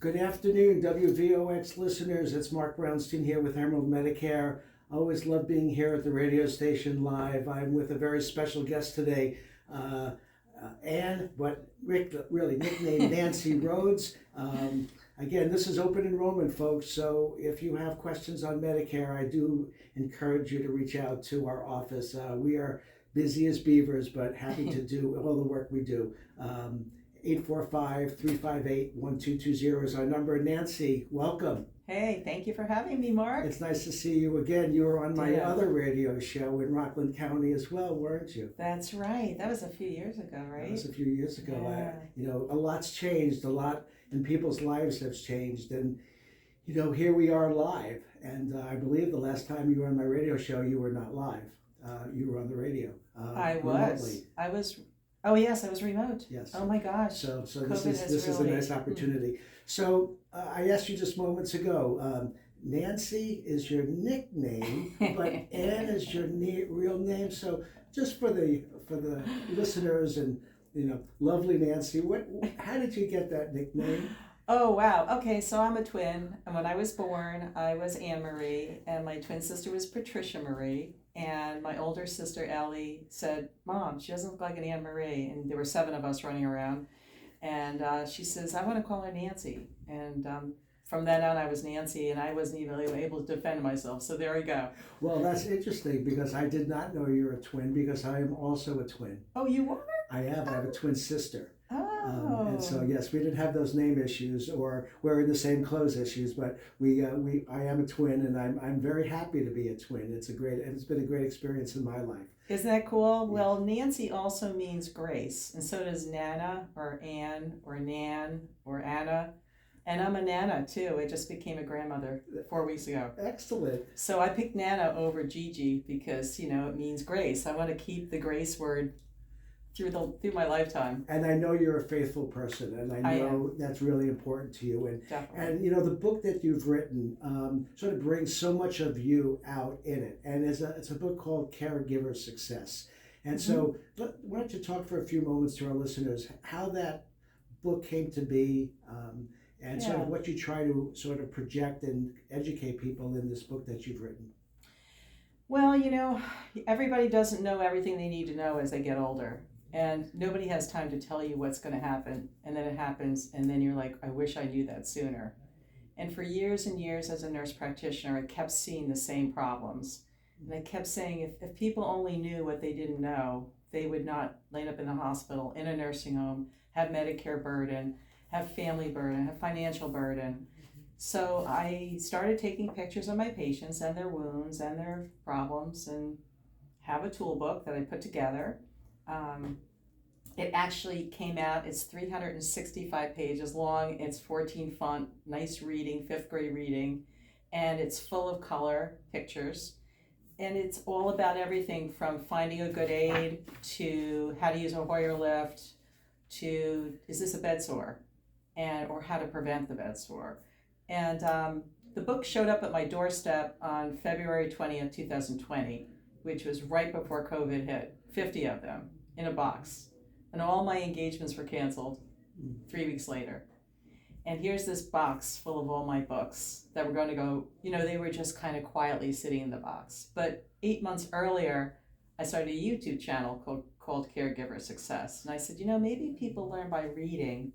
Good afternoon, WVOX listeners. It's Mark Brownstein here with Emerald Medicare. Always love being here at the radio station live. I'm with a very special guest today, Anne, but Rick, really nicknamed Nancy Rhodes. Again, this is open enrollment, folks, so if you have questions on Medicare, I do encourage you to reach out to our office. We are busy as beavers, but happy to do all the work we do. 845-358-1220 is our number. Nancy, welcome. Hey, thank you for having me, Mark. It's nice to see you again. You were on my other radio show in Rockland County as well, weren't you? That's right. That was a few years ago, right? That was a few years ago. Yeah. A lot's changed. A lot in people's lives has changed. And, here we are live. And I believe the last time you were on my radio show, you were not live. You were on the radio. I was. Oh, yes, I was remote. Yes. Oh, my gosh. So this is a nice opportunity. So I asked you just moments ago, Nancy is your nickname, but Anne is your real name. So just for the listeners and, lovely Nancy, how did you get that nickname? Oh, wow. Okay, so I'm a twin. And when I was born, I was Anne Marie, and my twin sister was Patricia Marie. And my older sister, Ellie, said, Mom, she doesn't look like an Anne Marie. And there were 7 of us running around. And she says, I want to call her Nancy. And from then on, I was Nancy, and I wasn't even able to defend myself. So there we go. Well, that's interesting, because I did not know you're a twin, because I am also a twin. Oh, you are? I am. I have a twin sister. Oh. And so, yes, we didn't have those name issues or wearing the same clothes issues, but I am a twin, and I'm very happy to be a twin. It's been a great experience in my life. Isn't that cool? Well, Nancy also means grace, and so does Nana or Anne or Nan or Anna. And I'm a Nana too. I just became a grandmother 4 weeks ago. Excellent. So I picked Nana over Gigi because, it means grace. I want to keep the grace word through my lifetime. And I know you're a faithful person, and I know that's really important to you. And Definitely. and the book that you've written sort of brings so much of you out in it. And it's a book called Caregiver Success. And so why don't you talk for a few moments to our listeners how that book came to be, and sort of what you try to sort of project and educate people in this book that you've written. Well, everybody doesn't know everything they need to know as they get older. And nobody has time to tell you what's going to happen. And then it happens, and then you're like, I wish I knew that sooner. And for years and years as a nurse practitioner, I kept seeing the same problems. And I kept saying, if people only knew what they didn't know, they would not land up in the hospital, in a nursing home, have Medicare burden, have family burden, have financial burden. So I started taking pictures of my patients and their wounds and their problems, and have a tool book that I put together. It actually came out, it's 365 pages long, it's 14 font, nice reading, 5th grade reading, and it's full of color pictures. And it's all about everything from finding a good aid to how to use a Hoyer lift to is this a bed sore, or how to prevent the bed sore. And the book showed up at my doorstep on February 20th, 2020, which was right before COVID hit, 50 of them in a box. And all my engagements were canceled 3 weeks later. And here's this box full of all my books that were going to go, they were just kind of quietly sitting in the box. But 8 months earlier, I started a YouTube channel called Caregiver Success. And I said, maybe people learn by reading,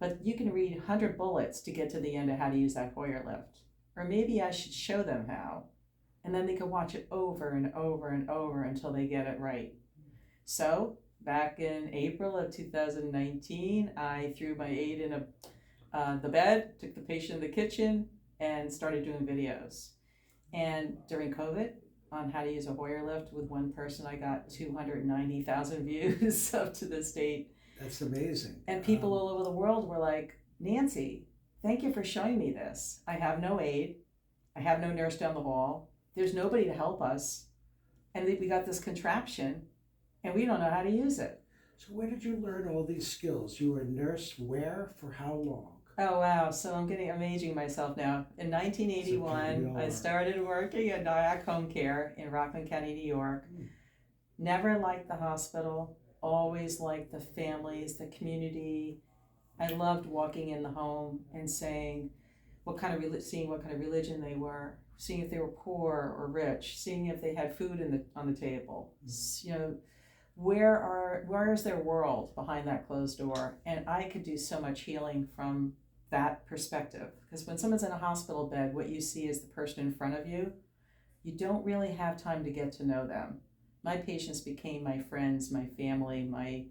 but you can read 100 bullets to get to the end of how to use that Hoyer lift. Or maybe I should show them how. And then they can watch it over and over and over until they get it right. So back in April of 2019, I threw my aide in the bed, took the patient in the kitchen, and started doing videos. And during COVID, on how to use a Hoyer lift with one person, I got 290,000 views up to this date. That's amazing. And people all over the world were like, Nancy, thank you for showing me this. I have no aide. I have no nurse down the hall. There's nobody to help us. And we got this contraption, and we don't know how to use it. So where did you learn all these skills? You were a nurse where, for how long? Oh, wow. So I'm aging myself now. In 1981, I started working at Nyack Home Care in Rockland County, New York. Never liked the hospital, always liked the families, the community, I loved walking in the home and saying seeing what kind of religion they were, seeing if they were poor or rich, seeing if they had food on the table. You know, where is their world behind that closed door? And I could do so much healing from that perspective, because when someone's in a hospital bed, what you see is the person in front of you. You don't really have time to get to know them. My patients became my friends, my family,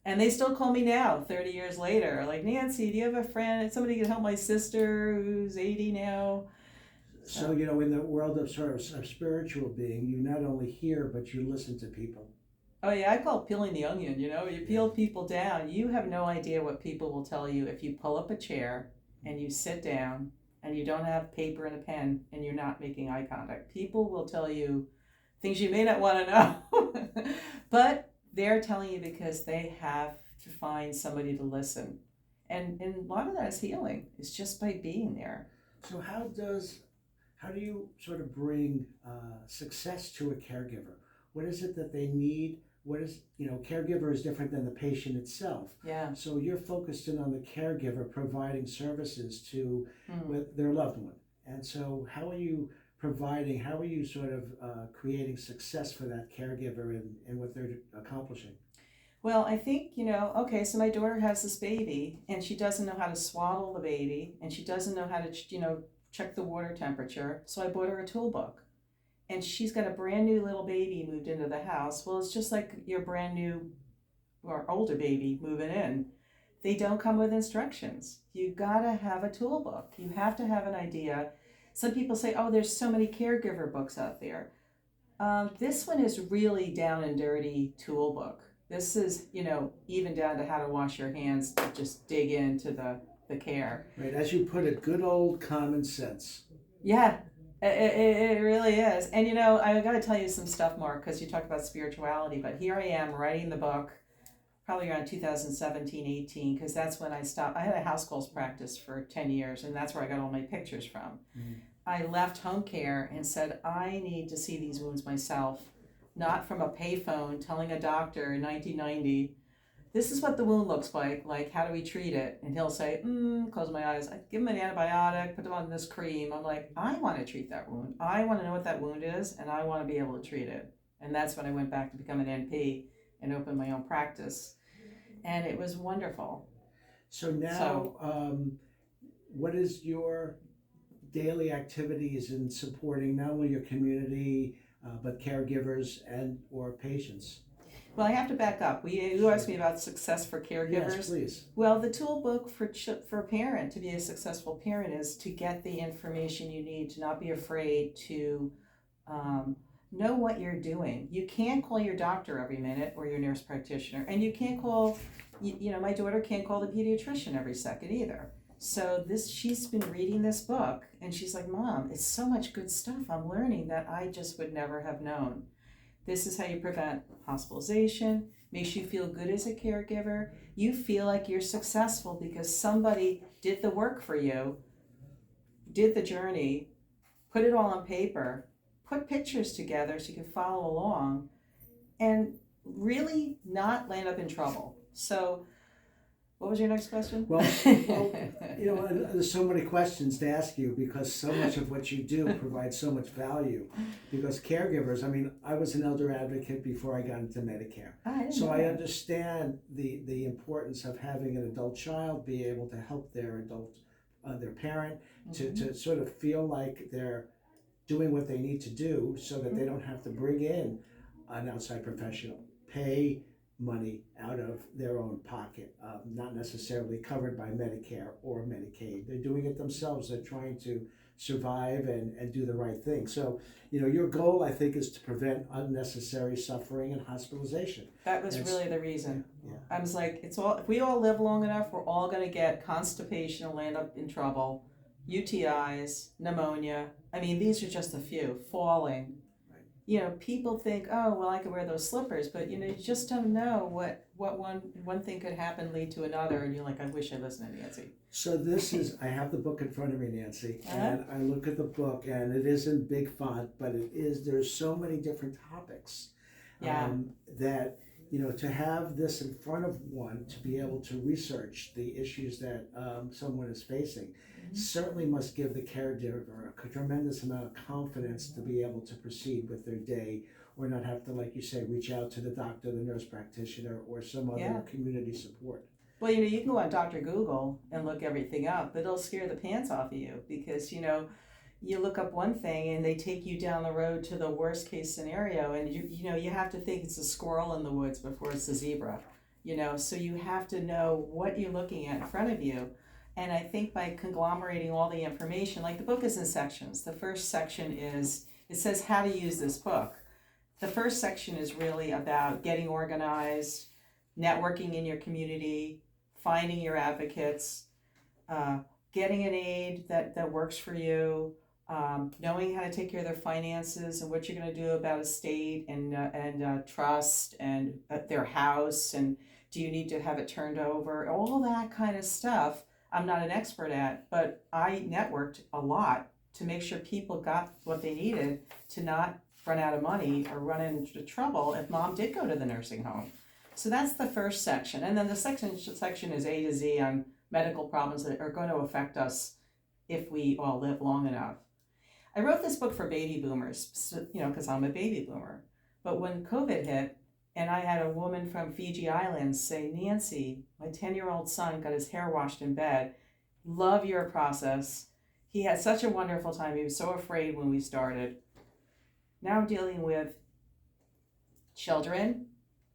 and they still call me now, 30 years later, like, Nancy, do you have a friend? Somebody can help my sister who's 80 now. So, you know, in the world of sort of spiritual being, you not only hear, but you listen to people. Oh yeah, I call it peeling the onion, you know? You peel people down. You have no idea what people will tell you if you pull up a chair and you sit down and you don't have paper and a pen and you're not making eye contact. People will tell you things you may not want to know. But they're telling you because they have to find somebody to listen. And a lot of that is healing. It's just by being there. So how do you sort of bring success to a caregiver? What is it that they need? What is, you know, caregiver is different than the patient itself. Yeah. So you're focused in on the caregiver providing services to with their loved one. And so how are you sort of creating success for that caregiver and what they're accomplishing? Well, I think, you know, okay, so my daughter has this baby and she doesn't know how to swaddle the baby and she doesn't know how to, you know, check the water temperature. So I bought her a tool book. And she's got a brand new little baby moved into the house. Well, it's just like your brand new or older baby moving in. They don't come with instructions. You gotta have a tool book. You have to have an idea. Some people say, oh, there's so many caregiver books out there. This one is really down and dirty tool book. This is, you know, even down to how to wash your hands, to just dig into the care. Right, as you put it, good old common sense. Yeah. It really is. And you know, I got to tell you some stuff, Mark, because you talk about spirituality, but here I am writing the book probably around 2017, 18, because that's when I stopped. I had a house calls practice for 10 years, and that's where I got all my pictures from. I left home care and said, I need to see these wounds myself, not from a payphone telling a doctor in 1990, this is what the wound looks like, how do we treat it? And he'll say, close my eyes, I give him an antibiotic, put them on this cream. I'm like, I want to treat that wound. I want to know what that wound is, and I want to be able to treat it. And that's when I went back to become an NP and opened my own practice. And it was wonderful. So now, what is your daily activities in supporting not only your community, but caregivers and or patients? Well, I have to back up. You asked me about success for caregivers. Yes, please. Well, the tool book for a parent to be a successful parent is to get the information you need, to not be afraid, to know what you're doing. You can't call your doctor every minute or your nurse practitioner, and you can't call, you know, my daughter can't call the pediatrician every second either. So she's been reading this book, and she's like, Mom, it's so much good stuff I'm learning that I just would never have known. This is how you prevent hospitalization, makes you feel good as a caregiver. You feel like you're successful because somebody did the work for you, did the journey, put it all on paper, put pictures together so you can follow along, and really not land up in trouble. So, what was your next question? Well, you know, there's so many questions to ask you because so much of what you do provides so much value. Because caregivers, I mean, I was an elder advocate before I got into Medicare. So I understand the importance of having an adult child be able to help their parent to sort of feel like they're doing what they need to do so that they don't have to bring in an outside professional, pay money out of their own pocket, not necessarily covered by Medicare or Medicaid. They're doing it themselves. They're trying to survive and do the right thing. So, you know, your goal, I think, is to prevent unnecessary suffering and hospitalization. That was really the reason. Yeah. I was like, if we all live long enough, we're all going to get constipation and land up in trouble, UTIs, pneumonia. I mean, these are just a few. Falling. You know, people think, oh, well, I could wear those slippers, but, you know, you just don't know what one thing could happen lead to another, and you're like, I wish I listened to Nancy. So this is, I have the book in front of me, Nancy, and I look at the book, and it is in big font, but there's so many different topics that to have this in front of one, to be able to research the issues that someone is facing, certainly must give the caregiver a tremendous amount of confidence to be able to proceed with their day, or not have to, like you say, reach out to the doctor, the nurse practitioner, or some other community support. Well, you can go on Dr. Google and look everything up, but it'll scare the pants off of you because, you look up one thing and they take you down the road to the worst case scenario, and you have to think it's a squirrel in the woods before it's a zebra, so you have to know what you're looking at in front of you. And I think by conglomerating all the information, like the book is in sections. The first section it says how to use this book. The first section is really about getting organized, networking in your community, finding your advocates, getting an aide that works for you, knowing how to take care of their finances and what you're going to do about estate and trust and their house, and do you need to have it turned over, all that kind of stuff. I'm not an expert at, but I networked a lot to make sure people got what they needed to not run out of money or run into trouble if mom did go to the nursing home. So that's the first section. And then the second section is A to Z on medical problems that are going to affect us if we all live long enough. I wrote this book for baby boomers, because I'm a baby boomer. But when COVID hit, and I had a woman from Fiji Islands say, Nancy, my 10-year-old son got his hair washed in bed. Love your process. He had such a wonderful time. He was so afraid when we started. Now I'm dealing with children.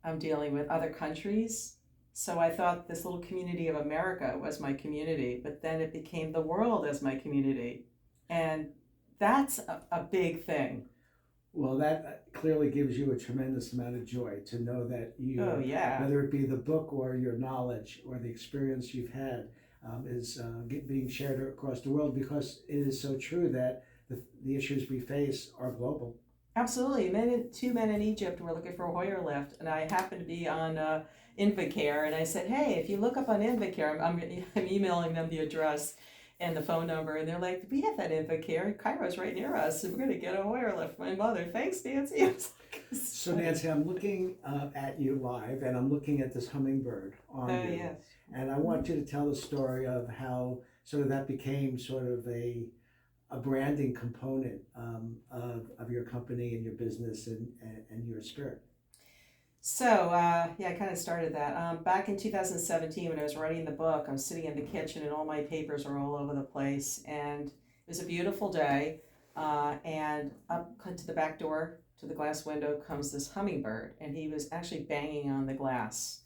I'm dealing with other countries. So I thought this little community of America was my community, but then it became the world as my community. And that's a big thing. Well, that clearly gives you a tremendous amount of joy to know that you, whether it be the book or your knowledge or the experience you've had, is being shared across the world, because it is so true that the issues we face are global. Absolutely. Two men in Egypt were looking for a Hoyer lift, and I happened to be on Invacare, and I said, hey, if you look up on Invacare, I'm emailing them the address and the phone number, and they're like, we have that Invacare, Cairo's right near us, and we're going to get a Hoyer lift for my mother. Thanks, Nancy. So Nancy, I'm looking at you live, and I'm looking at this hummingbird on you. Yes. And I want you to tell the story of how sort of that became sort of a branding component of your company and your business and your spirit. So, I kind of started that. Back in 2017, when I was writing the book, I was sitting in the kitchen and all my papers are all over the place. And it was a beautiful day. And up to the back door, to the glass window, comes this hummingbird. And he was actually banging on the glass.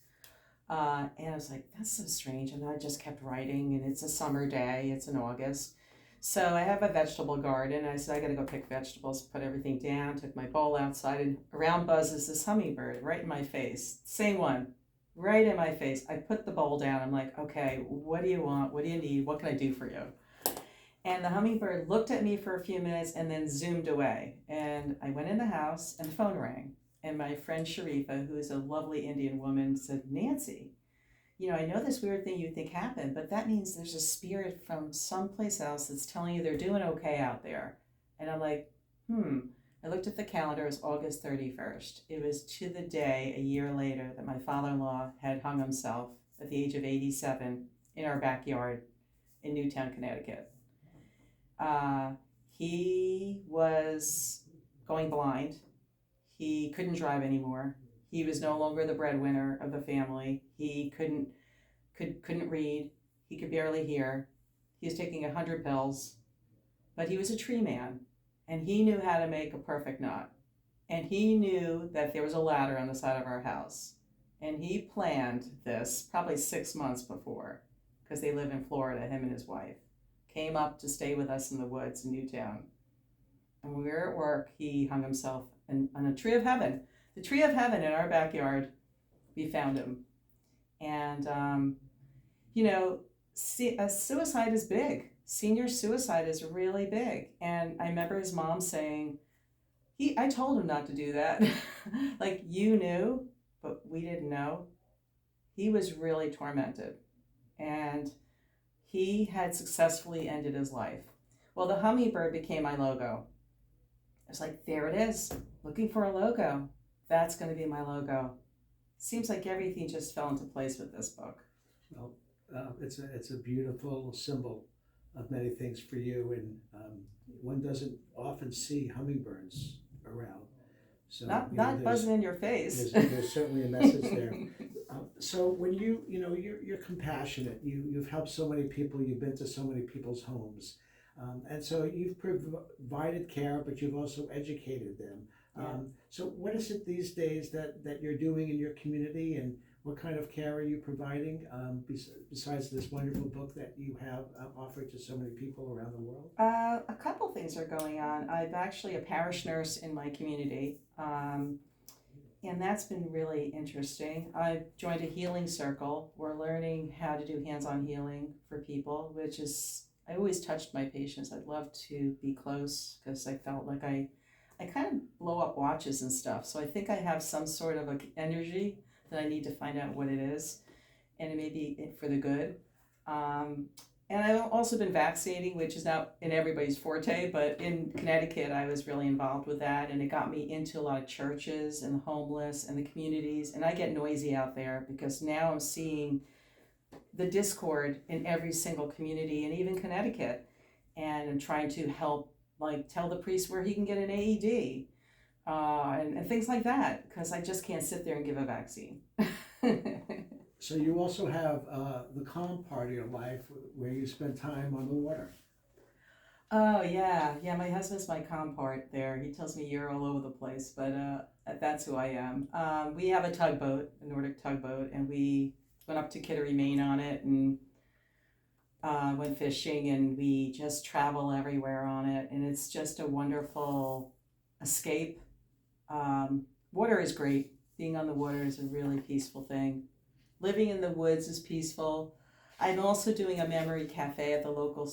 And I was like, that's so strange. And I just kept writing. And it's a summer day. It's in August. So I have a vegetable garden. I said, I got to go pick vegetables, put everything down, took my bowl outside, and around buzzes this hummingbird right in my face. Same one, right in my face. I put the bowl down. I'm like, okay, what do you want? What do you need? What can I do for you? And the hummingbird looked at me for a few minutes and then zoomed away. And I went in the house and the phone rang. And my friend Sharifa, who is a lovely Indian woman, said, Nancy, I know this weird thing you think happened, but that means there's a spirit from someplace else that's telling you they're doing okay out there. And I'm like, I looked at the calendar. It was August 31st. It was to the day, a year later, that my father-in-law had hung himself at the age of 87 in our backyard in Newtown, Connecticut. He was going blind. He couldn't drive anymore. He was no longer the breadwinner of the family. He couldn't read. He could barely hear. He was taking 100 pills, but he was a tree man, and he knew how to make a perfect knot. And he knew that there was a ladder on the side of our house. And he planned this probably 6 months before, because they live in Florida, him and his wife. Came up to stay with us in the woods in Newtown. And when we were at work, he hung himself on a tree of heaven. The tree of heaven in our backyard. We found him. And, suicide is big. Senior suicide is really big. And I remember his mom saying, I told him not to do that. Like, you knew, but we didn't know. He was really tormented. And he had successfully ended his life. Well, the hummingbird became my logo. I was like, there it is. Looking for a logo. That's going to be my logo. seems like everything just fell into place with this book. Well, it's a beautiful symbol of many things for you, and one doesn't often see hummingbirds around. So Not buzzing in your face. There's certainly a message there. So when you're compassionate, you've helped so many people, you've been to so many people's homes, and so you've provided care, but you've also educated them. So what is it these days that you're doing in your community, and what kind of care are you providing besides this wonderful book that you have offered to so many people around the world? A couple things are going on. I'm actually a parish nurse in my community, and that's been really interesting. I've joined a healing circle. We're learning how to do hands-on healing for people, which is, I always touched my patients. I'd love to be close because I felt like I kind of blow up watches and stuff. So I think I have some sort of a energy that I need to find out what it is, and it may be for the good. And I've also been vaccinating, which is not in everybody's forte, but in Connecticut, I was really involved with that, and it got me into a lot of churches and the homeless and the communities. And I get noisy out there because now I'm seeing the discord in every single community, and even Connecticut. And I'm trying to help, like, tell the priest where he can get an AED, and things like that, because I just can't sit there and give a vaccine. So you also have the calm part of your life where you spend time on the water. Oh yeah, my husband's my calm part there. He tells me you're all over the place, but that's who I am. We have a tugboat, a Nordic tugboat, and we went up to Kittery, Maine on it, and went fishing, and we just travel everywhere on it, and it's just a wonderful escape. Water is great. Being on the water is a really peaceful thing. Living in the woods is peaceful. I'm also doing a memory cafe at the local,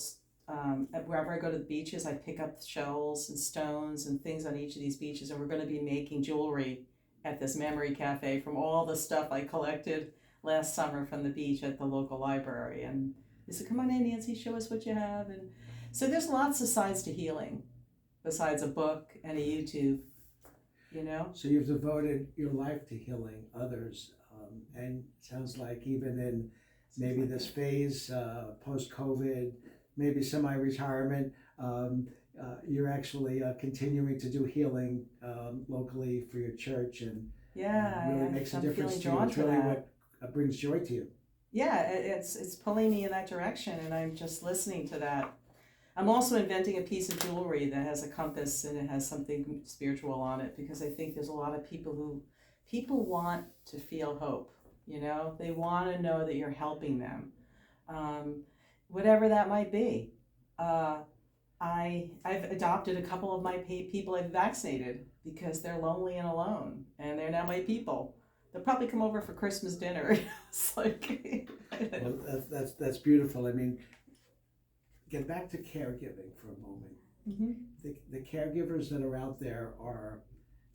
wherever I go to the beaches, I pick up shells and stones and things on each of these beaches, and we're going to be making jewelry at this memory cafe from all the stuff I collected last summer from the beach at the local library. And they said, come on in, Nancy, show us what you have. And so there's lots of sides to healing besides a book and a YouTube, you know? So you've devoted your life to healing others. And it sounds like even in maybe this phase, post-COVID, maybe semi-retirement, you're actually continuing to do healing locally for your church, and really makes a difference to you. It's really what brings joy to you. Yeah, it's pulling me in that direction, and I'm just listening to that. I'm also inventing a piece of jewelry that has a compass and it has something spiritual on it, because I think there's a lot of people want to feel hope, you know? They want to know that you're helping them, whatever that might be. I've adopted a couple of my people I've vaccinated because they're lonely and alone, and they're now my people. They'll probably come over for Christmas dinner. It's like, well, that's beautiful. I mean, get back to caregiving for a moment. Mm-hmm. The caregivers that are out there are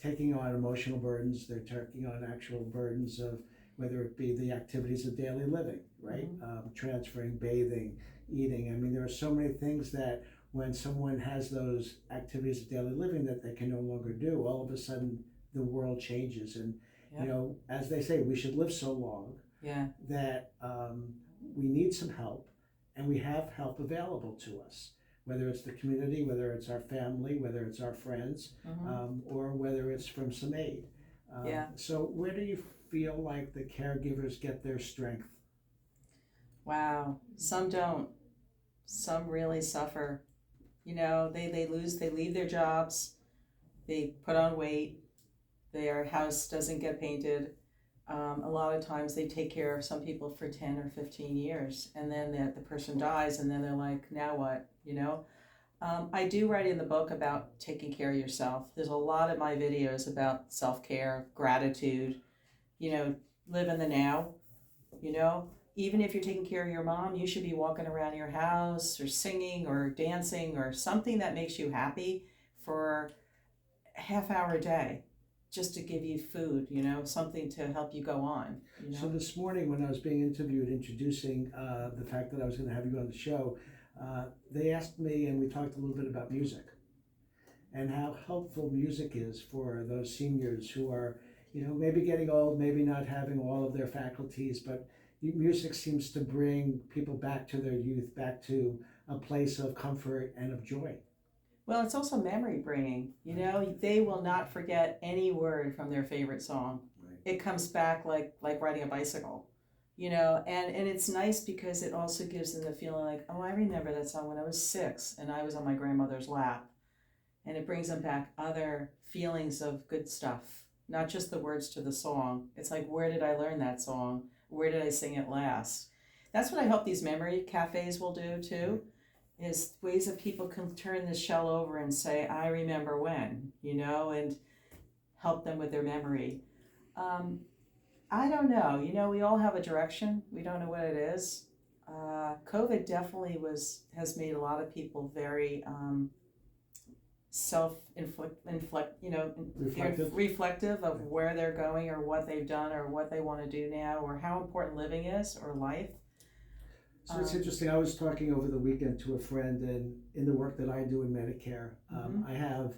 taking on emotional burdens. They're taking on actual burdens of whether it be the activities of daily living, right? Mm-hmm. Transferring, bathing, eating. I mean, there are so many things that when someone has those activities of daily living that they can no longer do, all of a sudden the world changes. And, you know, as they say, we should live so long that we need some help, and we have help available to us, whether it's the community, whether it's our family, whether it's our friends, or whether it's from some aid. So where do you feel like the caregivers get their strength? Wow, some don't. Some really suffer. You know, they leave their jobs, they put on weight, their house doesn't get painted. A lot of times they take care of some people for 10 or 15 years, and then the person dies, and then they're like, now what, you know? I do write in the book about taking care of yourself. There's a lot of my videos about self-care, gratitude, you know, live in the now, you know? Even if you're taking care of your mom, you should be walking around your house or singing or dancing or something that makes you happy for a half hour a day, just to give you food, you know, something to help you go on. You know? So this morning when I was being interviewed, introducing the fact that I was going to have you on the show, they asked me, and we talked a little bit about music and how helpful music is for those seniors who are maybe getting old, maybe not having all of their faculties, but music seems to bring people back to their youth, back to a place of comfort and of joy. Well, it's also memory bringing. They will not forget any word from their favorite song. Right. It comes back like riding a bicycle. And it's nice because it also gives them the feeling like, oh, I remember that song when I was 6 and I was on my grandmother's lap. And it brings them back other feelings of good stuff, not just the words to the song. It's like, where did I learn that song? Where did I sing it last? That's what I hope these memory cafes will do too, is ways that people can turn the shell over and say, I remember when, and help them with their memory. I don't know. We all have a direction. We don't know what it is. COVID definitely has made a lot of people very reflective of where they're going or what they've done or what they want to do now or how important living is or life. So it's interesting. I was talking over the weekend to a friend, and in the work that I do in Medicare, I have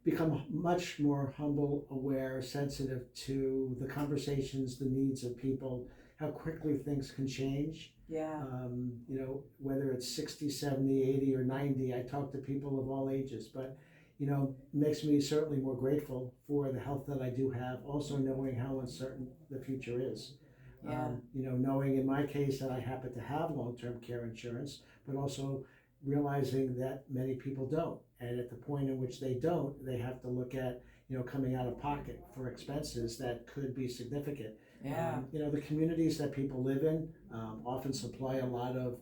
become much more humble, aware, sensitive to the conversations, the needs of people, how quickly things can change. Yeah. Whether it's 60, 70, 80, or 90, I talk to people of all ages, but, makes me certainly more grateful for the health that I do have, also knowing how uncertain the future is. Yeah. Knowing in my case that I happen to have long-term care insurance, but also realizing that many people don't. And at the point in which they don't, they have to look at, coming out of pocket for expenses that could be significant. Yeah. The communities that people live in often supply a lot of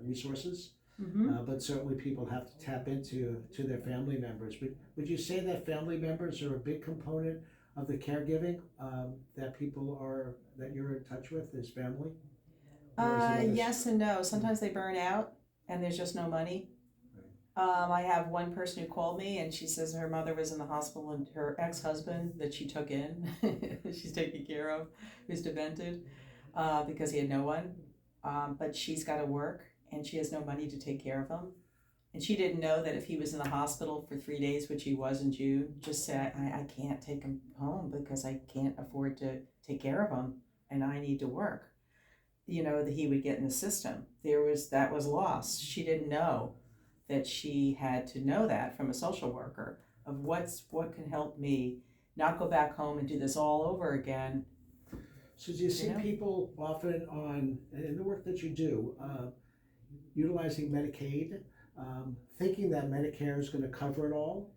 resources, but certainly people have to tap into their family members. But would you say that family members are a big component of the caregiving that you're in touch with as family? Yes and no. Sometimes they burn out and there's just no money. I have one person who called me and she says her mother was in the hospital and her ex-husband that she took in, she's taking care of, who's demented because he had no one. But she's got to work and she has no money to take care of him. And she didn't know that if he was in the hospital for 3 days, which he was in June, just say, I can't take him home because I can't afford to take care of him and I need to work. That he would get in the system. That was lost. She didn't know that she had to know that from a social worker of what can help me not go back home and do this all over again. So do you see people often in the work that you do, utilizing Medicaid, thinking that Medicare is going to cover it all,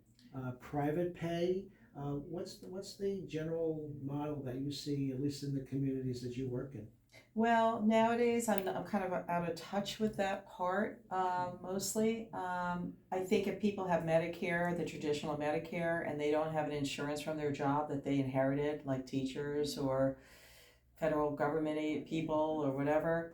private pay? What's the general model that you see, at least in the communities that you work in? Well, nowadays I'm kind of out of touch with that part, mostly. I think if people have Medicare, the traditional Medicare, and they don't have an insurance from their job that they inherited, like teachers or federal government people or whatever,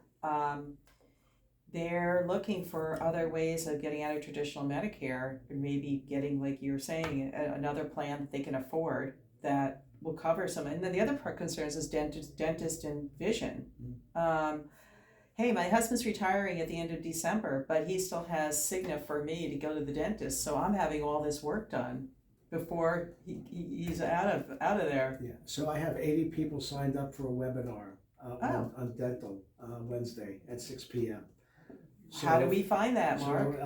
they're looking for other ways of getting out of traditional Medicare and maybe getting, like you were saying, another plan that they can afford that will cover some. And then the other part concerns is dentist and vision. Hey, my husband's retiring at the end of December, but he still has Cigna for me to go to the dentist. So I'm having all this work done before he's out of there. Yeah. So I have 80 people signed up for a webinar on dental Wednesday at 6 p.m. So, how do we find that, Mark?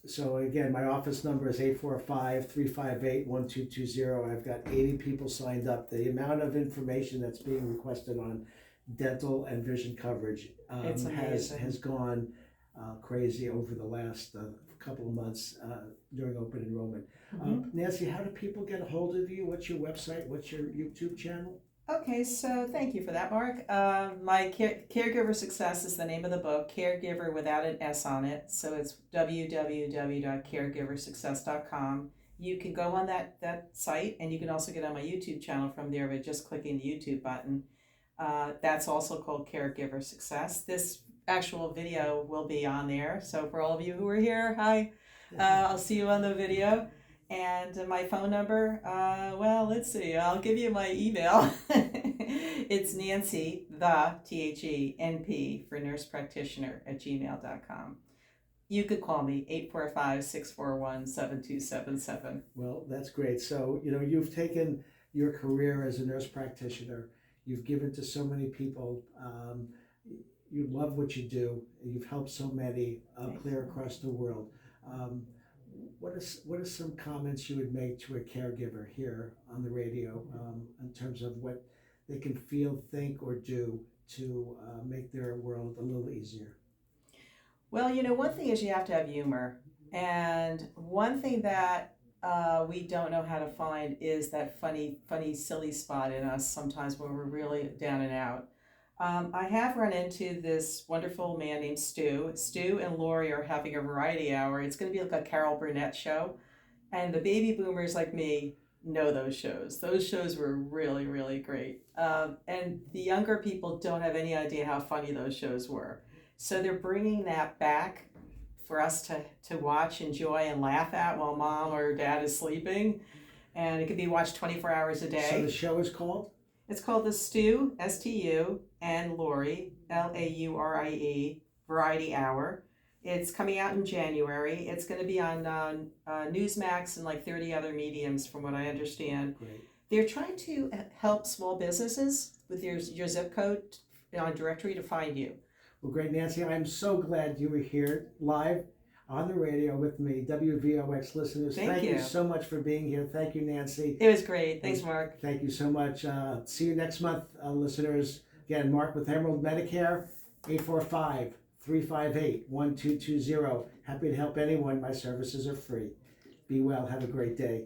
So again, my office number is 845-358-1220. I've got 80 people signed up. The amount of information that's being requested on dental and vision coverage has gone crazy over the last couple of months during open enrollment. Nancy, how do people get a hold of you? What's your website? What's your YouTube channel? Okay, so thank you for that, Mark. My Caregiver Success is the name of the book, Caregiver without an S on it. So it's www.caregiversuccess.com. You can go on that site, and you can also get on my YouTube channel from there by just clicking the YouTube button. That's also called Caregiver Success. This actual video will be on there. So for all of you who are here, hi. I'll see you on the video. And my phone number, let's see, I'll give you my email. It's Nancy, THENP for nurse practitioner @gmail.com. You could call me 845-641-7277. Well, that's great. So, you've taken your career as a nurse practitioner. You've given to so many people. You love what you do. You've helped so many clear across the world. What are some comments you would make to a caregiver here on the radio in terms of what they can feel, think, or do to make their world a little easier? Well, one thing is you have to have humor. And one thing that we don't know how to find is that funny, silly spot in us sometimes when we're really down and out. I have run into this wonderful man named Stu. Stu and Lori are having a variety hour. It's going to be like a Carol Burnett show. And the baby boomers like me know those shows. Those shows were really, really great. And the younger people don't have any idea how funny those shows were. So they're bringing that back for us to watch, enjoy, and laugh at while mom or dad is sleeping. And it can be watched 24 hours a day. So the show is called? It's called the Stu, S-T-U, and Laurie, L-A-U-R-I-E, Variety Hour. It's coming out in January. It's going to be on Newsmax and like 30 other mediums, from what I understand. Great. They're trying to help small businesses with your zip code on directory to find you. Well, great, Nancy. I'm so glad you were here live on the radio with me, WVOX listeners. Thank you so much for being here. Thank you, Nancy. It was great. Thanks, Mark. Thank you so much. See you next month, listeners. Again, Mark with Emerald Medicare, 845-358-1220. Happy to help anyone. My services are free. Be well. Have a great day.